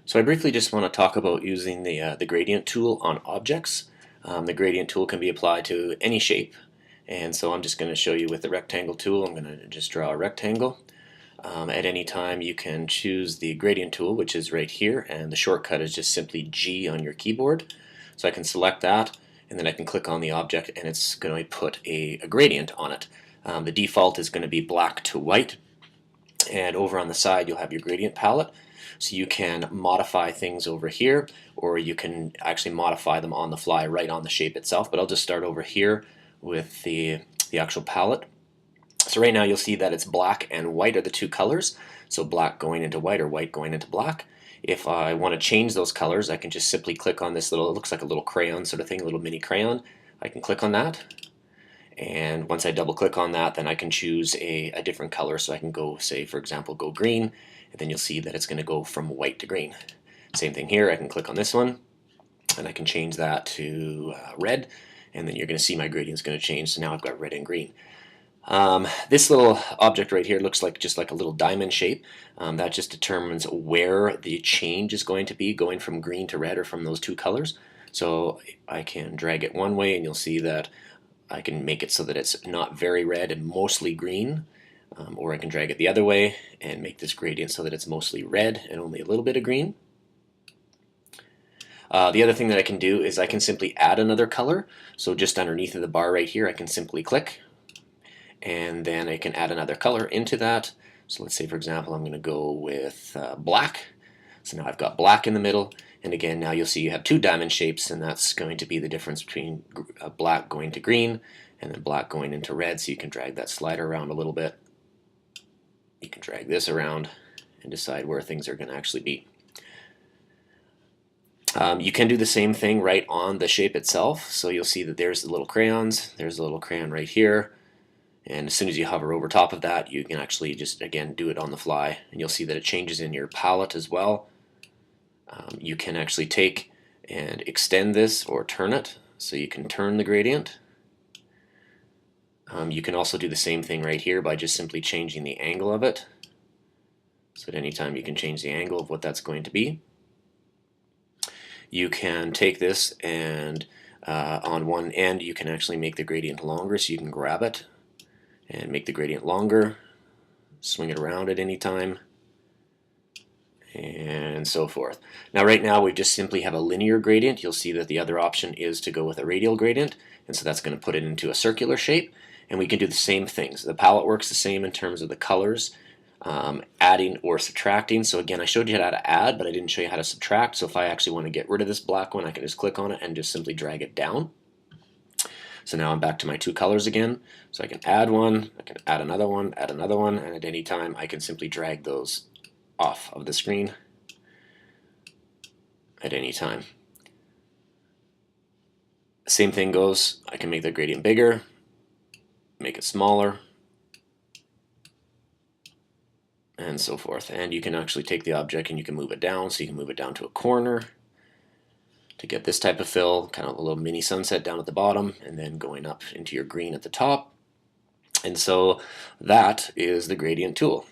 So I briefly just want to talk about using the gradient tool on objects. The gradient tool can be applied to any shape, and so I'm just going to show you with the rectangle tool. I'm going to just draw a rectangle. At any time you can choose the gradient tool, which is right here, and the shortcut is just simply G on your keyboard. So I can select that, and then I can click on the object, and it's going to put a gradient on it. The default is going to be black to white, and over on the side you'll have your gradient palette. So you can modify things over here, or you can actually modify them on the fly right on the shape itself. But I'll just start over here with the actual palette. So right now you'll see that it's black and white are the two colors. So black going into white or white going into black. If I want to change those colors, I can just simply click on this little, it looks like a little crayon sort of thing, a little mini crayon. I can click on that. And once I double click on that, then I can choose a different color. So I can go, say, for example, go green, and then you'll see that it's going to go from white to green. Same thing here, I can click on this one, and I can change that to red, and then you're going to see my gradient is going to change. So now I've got red and green. This little object right here looks like just like a little diamond shape. That just determines where the change is going to be, going from green to red or from those two colors. So I can drag it one way, and you'll see that I can make it so that it's not very red and mostly green, or I can drag it the other way and make this gradient so that it's mostly red and only a little bit of green. The other thing that I can do is I can simply add another color. So just underneath of the bar right here, I can simply click, and then I can add another color into that. So let's say, for example, I'm going to go with black. So now I've got black in the middle, and again, now you'll see you have two diamond shapes, and that's going to be the difference between black going to green and then black going into red. So you can drag that slider around a little bit. You can drag this around and decide where things are going to actually be. You can do the same thing right on the shape itself. So you'll see that there's the little crayons. There's a little crayon right here. And as soon as you hover over top of that, you can actually just, again, do it on the fly. And you'll see that it changes in your palette as well. You can actually take and extend this or turn it. So you can turn the gradient. You can also do the same thing right here by just simply changing the angle of it. So at any time you can change the angle of what that's going to be. You can take this and on one end you can actually make the gradient longer, so you can grab it and make the gradient longer, swing it around at any time, and so forth. Now right now we just simply have a linear gradient. You'll see that the other option is to go with a radial gradient, and so that's going to put it into a circular shape. And we can do the same things. The palette works the same in terms of the colors, adding or subtracting. So again, I showed you how to add, but I didn't show you how to subtract. So if I actually want to get rid of this black one, I can just click on it and just simply drag it down. So now I'm back to my two colors again. So I can add one, I can add another one, and at any time I can simply drag those off of the screen at any time. Same thing goes, I can make the gradient bigger, make it smaller, and so forth. And you can actually take the object and you can move it down, so you can move it down to a corner to get this type of fill, kind of a little mini sunset down at the bottom, and then going up into your green at the top. And so that is the gradient tool.